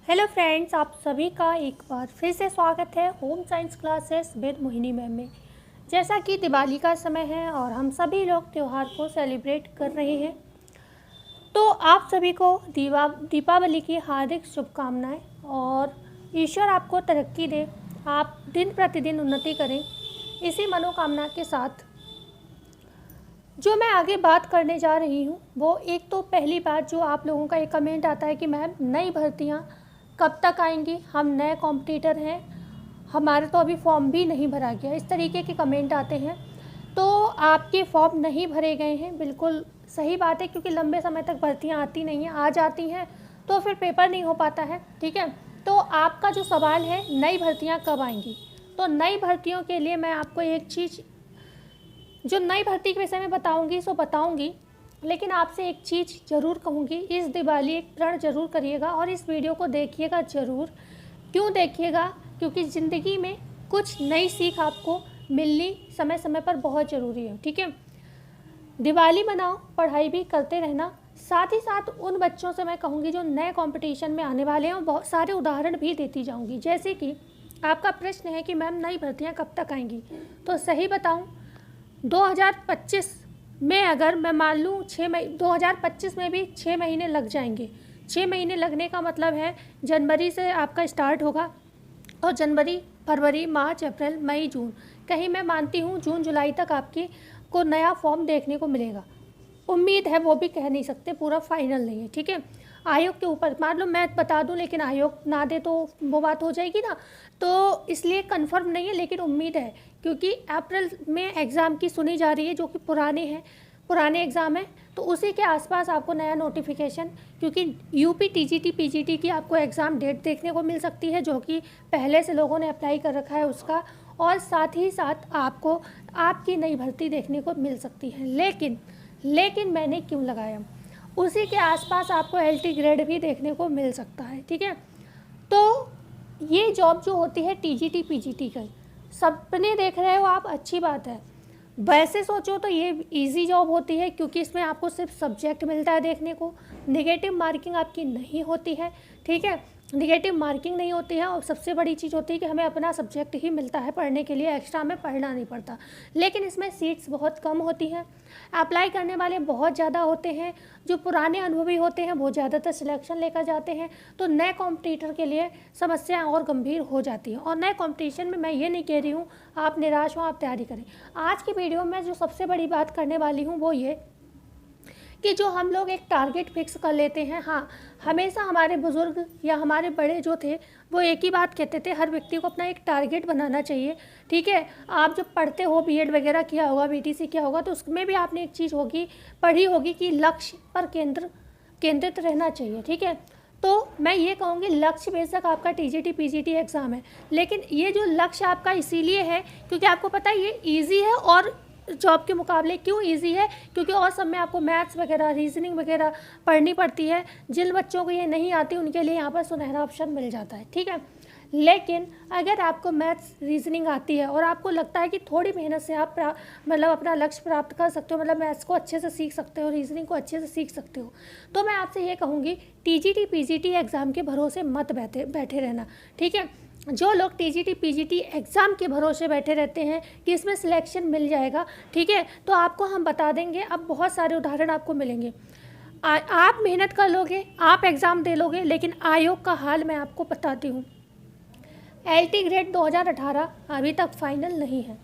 Hello friends, आप सभी का एक बार फिर से स्वागत है home science classes with Mohini ma'am में। जैसा कि दिवाली का समय है और हम सभी लोग त्यौहार को सेलिब्रेट कर रहे हैं, तो आप सभी को दीपावली की हार्दिक शुभकामनाएं और ईश्वर आपको तरक्की दे, आप दिन प्रतिदिन उन्नति करें, इसी मनोकामना के साथ जो मैं आगे बात करने जा रही हूँ वो एक तो पहली बात जो आप लोगों का एक कमेंट आता है कि मैम नई भर्तियाँ कब तक आएंगी, हम नए कॉम्पिटिटर हैं, हमारे तो अभी फॉर्म भी नहीं भरा गया, इस तरीके के कमेंट आते हैं। तो आपके फॉर्म नहीं भरे गए हैं, बिल्कुल सही बात है, क्योंकि लंबे समय तक भर्तियाँ आती नहीं हैं, आ जाती हैं तो फिर पेपर नहीं हो पाता है। ठीक है, तो आपका जो सवाल है नई भर्तियाँ कब आएंगी, तो नई भर्तियों के लिए मैं आपको एक चीज़ जो नई भर्ती के विषय में बताऊंगी सो बताऊंगी, लेकिन आपसे एक चीज़ ज़रूर कहूँगी, इस दिवाली एक प्रण ज़रूर करिएगा और इस वीडियो को देखिएगा ज़रूर। क्यों देखिएगा? क्योंकि ज़िंदगी में कुछ नई सीख आपको मिलनी समय समय पर बहुत ज़रूरी है। ठीक है, दिवाली मनाओ, पढ़ाई भी करते रहना, साथ ही साथ उन बच्चों से मैं कहूँगी जो नए कंपटीशन में आने वाले हैं, बहुत सारे उदाहरण भी देती जाऊँगी। जैसे कि आपका प्रश्न है कि मैम नई भर्तियाँ कब तक आएंगी, तो सही बताऊँ 2025 में अगर मैं मान लूँ 2025 में भी 6 महीने लग जाएंगे। 6 महीने लगने का मतलब है जनवरी से आपका स्टार्ट होगा और जनवरी, फरवरी, मार्च, अप्रैल, मई, जून, कहीं मैं मानती हूँ जून जुलाई तक आपकी को नया फॉर्म देखने को मिलेगा। उम्मीद है, वो भी कह नहीं सकते, पूरा फाइनल नहीं है। ठीक है, आयोग के ऊपर, मान लो मैं बता दूं लेकिन आयोग ना दे तो वो बात हो जाएगी ना, तो इसलिए कंफर्म नहीं है, लेकिन उम्मीद है, क्योंकि अप्रैल में एग्ज़ाम की सुनी जा रही है जो कि पुराने एग्ज़ाम है, तो उसी के आसपास आपको नया नोटिफिकेशन, क्योंकि यूपी टीजीटी पीजीटी की आपको एग्ज़ाम डेट देखने को मिल सकती है जो कि पहले से लोगों ने अप्लाई कर रखा है उसका, और साथ ही साथ आपको आपकी नई भर्ती देखने को मिल सकती है। लेकिन मैंने क्यों लगाया, उसी के आसपास आपको एलटी ग्रेड भी देखने को मिल सकता है। ठीक है, तो ये जॉब जो होती है टीजीटी पीजीटी का सपने देख रहे हो आप, अच्छी बात है। वैसे सोचो तो ये इजी जॉब होती है, क्योंकि इसमें आपको सिर्फ सब्जेक्ट मिलता है देखने को, नेगेटिव मार्किंग आपकी नहीं होती है। ठीक है, नेगेटिव मार्किंग नहीं होती है, और सबसे बड़ी चीज़ होती है कि हमें अपना सब्जेक्ट ही मिलता है पढ़ने के लिए, एक्स्ट्रा में पढ़ना नहीं पड़ता। लेकिन इसमें सीट्स बहुत कम होती हैं, अप्लाई करने वाले बहुत ज़्यादा होते हैं, जो पुराने अनुभवी होते हैं वो ज़्यादातर सिलेक्शन लेकर जाते हैं, तो नए कॉम्पिटिटर के लिए समस्याएं और गंभीर हो जाती हैं। और नए कॉम्पिटिशन में मैं ये नहीं कह रही हूँ आप निराश हो, आप तैयारी करें। आज की वीडियो में जो सबसे बड़ी बात करने वाली हूँ वो ये कि जो हम लोग एक टारगेट फिक्स कर लेते हैं, हाँ, हमेशा हमारे बुज़ुर्ग या हमारे बड़े जो थे वो एक ही बात कहते थे, हर व्यक्ति को अपना एक टारगेट बनाना चाहिए। ठीक है, आप जब पढ़ते हो, बीएड वगैरह किया होगा, बीटीसी किया होगा, तो उसमें भी आपने एक चीज़ पढ़ी होगी कि लक्ष्य पर केंद्रित रहना चाहिए। ठीक है, तो मैं ये कहूँगी लक्ष्य बेशक आपका टीजीटी पीजीटी एग्ज़ाम है, लेकिन ये जो लक्ष्य आपका इसीलिए है क्योंकि आपको पता है ये ईजी है, और जॉब के मुकाबले क्यों इजी है, क्योंकि और सब में आपको मैथ्स वगैरह, रीजनिंग वगैरह पढ़नी पड़ती है। जिन बच्चों को ये नहीं आती उनके लिए यहाँ पर सुनहरा ऑप्शन मिल जाता है। ठीक है, लेकिन अगर आपको मैथ्स रीजनिंग आती है और आपको लगता है कि थोड़ी मेहनत से आप मतलब अपना लक्ष्य प्राप्त कर सकते हो, मतलब मैथ्स को अच्छे से सीख सकते हो, रीजनिंग को अच्छे से सीख सकते हो, तो मैं आपसे ये कहूँगी टीजीटी पीजीटी एग्ज़ाम के भरोसे मत बैठे रहना। ठीक है, जो लोग टीजीटी पीजीटी एग्ज़ाम के भरोसे बैठे रहते हैं कि इसमें सिलेक्शन मिल जाएगा, ठीक है, तो आपको हम बता देंगे, अब बहुत सारे उदाहरण आपको मिलेंगे। आप मेहनत कर लोगे, आप एग्ज़ाम दे लोगे, लेकिन आयोग का हाल मैं आपको बताती हूँ। एलटी ग्रेड 2018 अभी तक फाइनल नहीं है।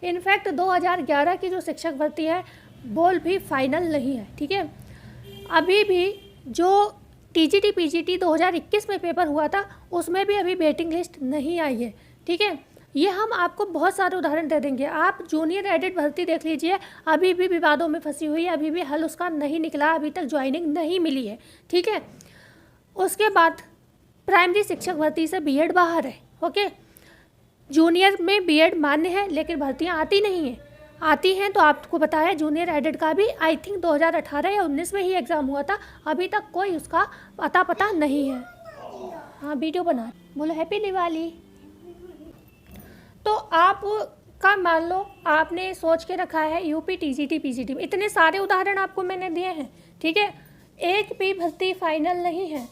इनफैक्ट 2011 की जो शिक्षक भर्ती है वो भी फाइनल नहीं है। ठीक है, अभी भी जो टीजीटी पीजीटी 2021 में पेपर हुआ था उसमें भी अभी वेटिंग लिस्ट नहीं आई है। ठीक है, ये हम आपको बहुत सारे उदाहरण दे देंगे। आप जूनियर एडिट भर्ती देख लीजिए, अभी भी विवादों में फंसी हुई है, अभी भी हल उसका नहीं निकला, अभी तक ज्वाइनिंग नहीं मिली है। ठीक है, उसके बाद प्राइमरी शिक्षक भर्ती से बीएड बाहर है। ओके, जूनियर में बीएड मान्य है लेकिन भर्तियाँ आती नहीं हैं, आती हैं तो आपको बताया जूनियर एडिट का भी आई थिंक 2018 या 19 में ही एग्ज़ाम हुआ था, अभी तक कोई उसका पता नहीं है। हाँ, वीडियो बना, बोलो हैप्पी दिवाली। तो आप का मान लो आपने सोच के रखा है यूपी टीजीटी पीजीटी में, इतने सारे उदाहरण आपको मैंने दिए हैं। ठीक है, एक भी भर्ती फाइनल नहीं है।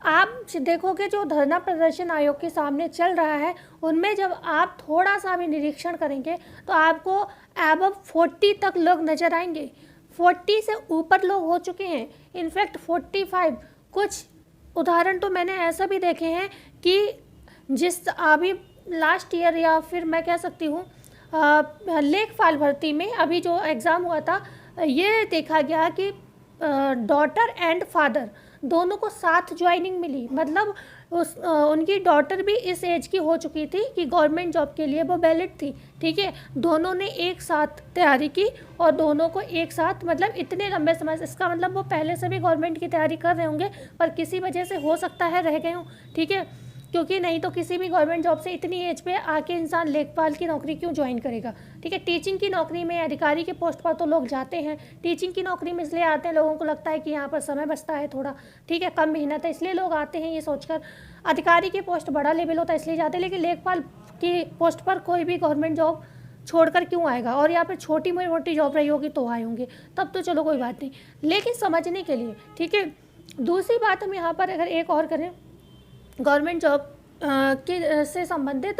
आप देखोगे जो धरना प्रदर्शन आयोग के सामने चल रहा है, उनमें जब आप थोड़ा सा भी निरीक्षण करेंगे तो आपको अबव 40 तक लोग नज़र आएंगे। 40 से ऊपर लोग हो चुके हैं, इनफैक्ट 45। कुछ उदाहरण तो मैंने ऐसा भी देखे हैं कि जिस अभी लास्ट ईयर या फिर मैं कह सकती हूँ लेखपाल भर्ती में अभी जो एग्ज़ाम हुआ था, ये देखा गया कि डॉटर एंड फादर दोनों को साथ ज्वाइनिंग मिली। मतलब उनकी डॉटर भी इस एज की हो चुकी थी कि गवर्नमेंट जॉब के लिए वो वैलिड थी, ठीक है। दोनों ने एक साथ तैयारी की और दोनों को एक साथ, मतलब इतने लंबे समय से, इसका मतलब वो पहले से भी गवर्नमेंट की तैयारी कर रहे होंगे पर किसी वजह से हो सकता है रह गए हों, ठीक है। क्योंकि नहीं तो किसी भी गवर्नमेंट जॉब से इतनी एज पे आके इंसान लेखपाल की नौकरी क्यों ज्वाइन करेगा, ठीक है। टीचिंग की नौकरी में अधिकारी के पोस्ट पर तो लोग जाते हैं, टीचिंग की नौकरी में इसलिए आते हैं, लोगों को लगता है कि यहाँ पर समय बचता है थोड़ा, ठीक है, कम मेहनत है, इसलिए लोग आते हैं ये सोचकर। अधिकारी की पोस्ट बड़ा लेवल होता है इसलिए जाते हैं, लेकिन लेखपाल की पोस्ट पर कोई भी गवर्नमेंट जॉब छोड़कर क्यों आएगा, और यहाँ पर छोटी मोटी जॉब रही होगी तो आए होंगे, तब तो चलो कोई बात नहीं, लेकिन समझने के लिए, ठीक है। दूसरी बात हम यहाँ पर अगर एक और करें, गवर्नमेंट जॉब के से संबंधित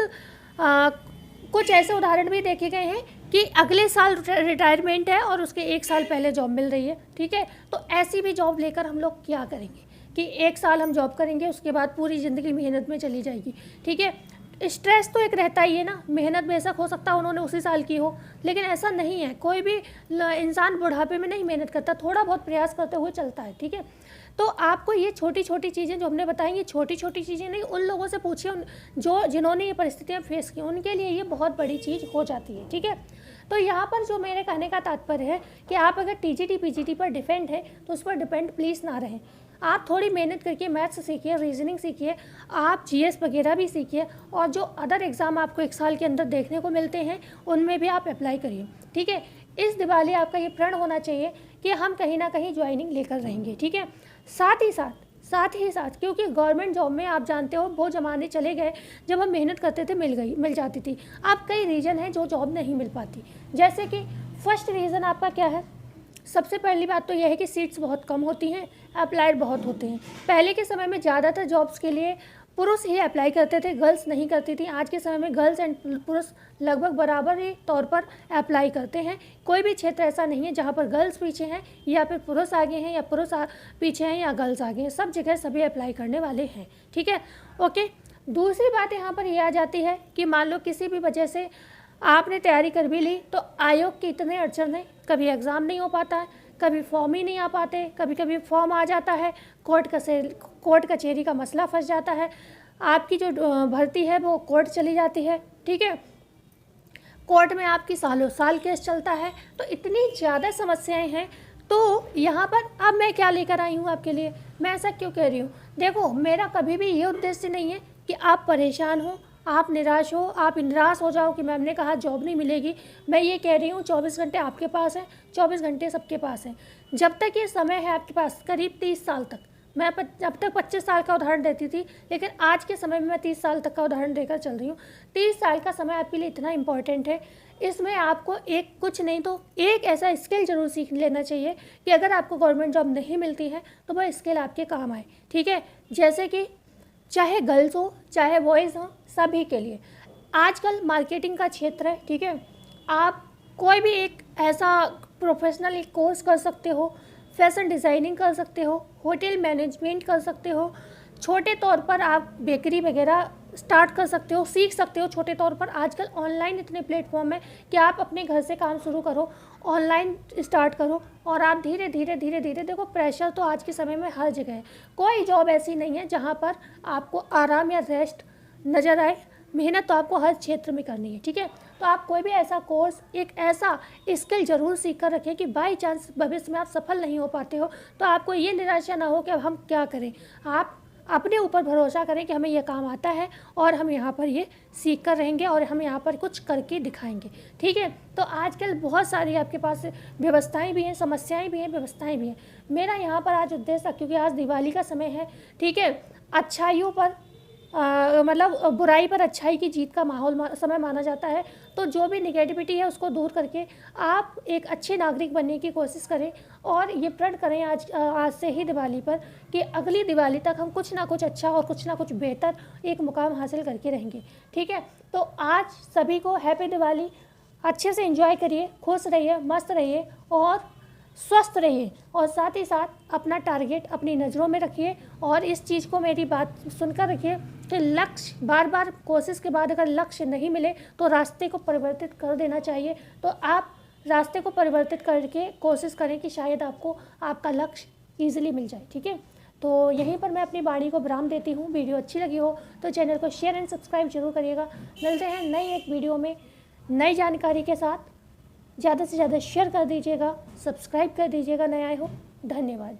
कुछ ऐसे उदाहरण भी देखे गए हैं कि अगले साल रिटायरमेंट है और उसके 1 साल पहले जॉब मिल रही है, ठीक है। तो ऐसी भी जॉब लेकर हम लोग क्या करेंगे कि 1 साल हम जॉब करेंगे, उसके बाद पूरी ज़िंदगी मेहनत में चली जाएगी, ठीक है। स्ट्रेस तो एक रहता ही है ना, मेहनत बेशक हो सकता है उन्होंने उसी साल की हो, लेकिन ऐसा नहीं है, कोई भी इंसान बुढ़ापे में नहीं मेहनत करता, थोड़ा बहुत प्रयास करते हुए चलता है, ठीक है। तो आपको ये छोटी छोटी चीज़ें जो हमने बताई, ये छोटी छोटी चीज़ें नहीं, उन लोगों से पूछिए जिन्होंने ये परिस्थितियाँ फेस की, उनके लिए ये बहुत बड़ी चीज़ हो जाती है, ठीक है। तो यहाँ पर जो मेरे कहने का तात्पर्य है कि आप अगर टीजीटी पीजीटी पर डिपेंड है तो उस पर डिपेंड प्लीज़ ना रहें। आप थोड़ी मेहनत करके मैथ्स सीखिए, रीजनिंग सीखिए, आप जीएस वगैरह भी सीखिए, और जो अदर एग्ज़ाम आपको 1 साल के अंदर देखने को मिलते हैं उनमें भी आप अप्लाई करिए, ठीक है। इस दिवाली आपका ये प्रण होना चाहिए कि हम कहीं ना कहीं ज्वाइनिंग लेकर रहेंगे, ठीक है। साथ ही साथ क्योंकि गवर्नमेंट जॉब में आप जानते हो वो ज़माने चले गए जब हम मेहनत करते थे मिल जाती थी। अब कई रीज़न है जो जॉब नहीं मिल पाती, जैसे कि फर्स्ट रीज़न आपका क्या है, सबसे पहली बात तो यह है कि सीट्स बहुत कम होती हैं, अप्लाइड बहुत होते हैं। पहले के समय में ज़्यादातर जॉब्स के लिए पुरुष ही अप्लाई करते थे, गर्ल्स नहीं करती थी। आज के समय में गर्ल्स एंड पुरुष लगभग बराबर ही तौर पर अप्लाई करते हैं। कोई भी क्षेत्र ऐसा नहीं है जहाँ पर गर्ल्स पीछे हैं या फिर पुरुष आगे हैं या पुरुष पीछे हैं या गर्ल्स आगे हैं, सब जगह सभी अप्लाई करने वाले हैं, ठीक है, ओके। दूसरी बात यहाँ पर ये आ जाती है कि मान लो किसी भी वजह से आपने तैयारी कर भी ली तो आयोग की इतने अड़चन है, कभी एग्ज़ाम नहीं हो पाता है, कभी फॉर्म ही नहीं आ पाते, कभी कभी फॉर्म आ जाता है, कोर्ट कचहरी का मसला फंस जाता है, आपकी जो भर्ती है वो कोर्ट चली जाती है, ठीक है। कोर्ट में आपकी सालों साल केस चलता है, तो इतनी ज़्यादा समस्याएं हैं। तो यहाँ पर अब मैं क्या लेकर आई हूँ आपके लिए, मैं ऐसा क्यों कह रही हूँ, देखो मेरा कभी भी ये उद्देश्य नहीं है कि आप परेशान हो, आप निराश हो, आप निराश हो जाओ कि मैम ने कहा जॉब नहीं मिलेगी। मैं ये कह रही हूँ 24 घंटे आपके पास हैं, 24 घंटे सबके पास हैं। जब तक ये समय है आपके पास, करीब 30 साल तक, मैं अब तक 25 साल का उदाहरण देती थी, लेकिन आज के समय में मैं 30 साल तक का उदाहरण देकर चल रही हूँ। 30 साल का समय आपके लिए इतना इम्पॉर्टेंट है, इसमें आपको एक कुछ नहीं तो एक ऐसा स्किल जरूर सीख लेना चाहिए कि अगर आपको गवर्नमेंट जॉब नहीं मिलती है तो वह स्किल आपके काम आए, ठीक है। जैसे कि चाहे गर्ल्स हो चाहे बॉयज़ हो, सभी के लिए आजकल मार्केटिंग का क्षेत्र है, ठीक है। आप कोई भी एक ऐसा प्रोफेशनल एक कोर्स कर सकते हो, फैशन डिज़ाइनिंग कर सकते हो, होटल मैनेजमेंट कर सकते हो, छोटे तौर पर आप बेकरी वगैरह स्टार्ट कर सकते हो, सीख सकते हो छोटे तौर पर। आजकल ऑनलाइन इतने प्लेटफॉर्म है कि आप अपने घर से काम शुरू करो, ऑनलाइन स्टार्ट करो, और आप धीरे धीरे देखो प्रेशर तो आज के समय में हर जगह है। कोई जॉब ऐसी नहीं है जहाँ पर आपको आराम या रेस्ट नज़र आए, मेहनत तो आपको हर क्षेत्र में करनी है, ठीक है। तो आप कोई भी ऐसा कोर्स, एक ऐसा स्किल जरूर सीख कर रखें कि बाई चांस भविष्य में आप सफल नहीं हो पाते हो तो आपको ये निराशा ना हो कि अब हम क्या करें। आप अपने ऊपर भरोसा करें कि हमें यह काम आता है और हम यहाँ पर ये सीख कर रहेंगे और हम यहाँ पर कुछ करके दिखाएंगे, ठीक है। तो आजकल बहुत सारी आपके पास व्यवस्थाएं भी हैं, समस्याएं भी हैं, व्यवस्थाएं भी हैं। मेरा यहाँ पर आज उद्देश्य, क्योंकि आज दिवाली का समय है, ठीक है, अच्छाइयों पर मतलब बुराई पर अच्छाई की जीत का समय माना जाता है। तो जो भी निगेटिविटी है उसको दूर करके आप एक अच्छे नागरिक बनने की कोशिश करें और ये प्रण करें आज से ही दिवाली पर कि अगली दिवाली तक हम कुछ ना कुछ अच्छा और कुछ ना कुछ बेहतर एक मुकाम हासिल करके रहेंगे। ठीक है, तो आज सभी को हैप्पी दिवाली। अच्छे से एंजॉय करिए, खुश रहिए, मस्त रहिए और स्वस्थ रहिए और साथ ही साथ अपना टारगेट अपनी नज़रों में रखिए और इस चीज़ को मेरी बात सुनकर रखिए कि लक्ष्य बार बार कोशिश के बाद अगर लक्ष्य नहीं मिले तो रास्ते को परिवर्तित कर देना चाहिए। तो आप रास्ते को परिवर्तित करके कोशिश करें कि शायद आपको आपका लक्ष्य ईजिली मिल जाए। ठीक है, तो यहीं पर मैं अपनी वाणी को विराम देती हूँ। वीडियो अच्छी लगी हो तो चैनल को शेयर एंड सब्सक्राइब जरूर करिएगा। मिलते हैं नई एक वीडियो में नई जानकारी के साथ। ज़्यादा से ज़्यादा शेयर कर दीजिएगा, सब्सक्राइब कर दीजिएगा नए आए हो। धन्यवाद।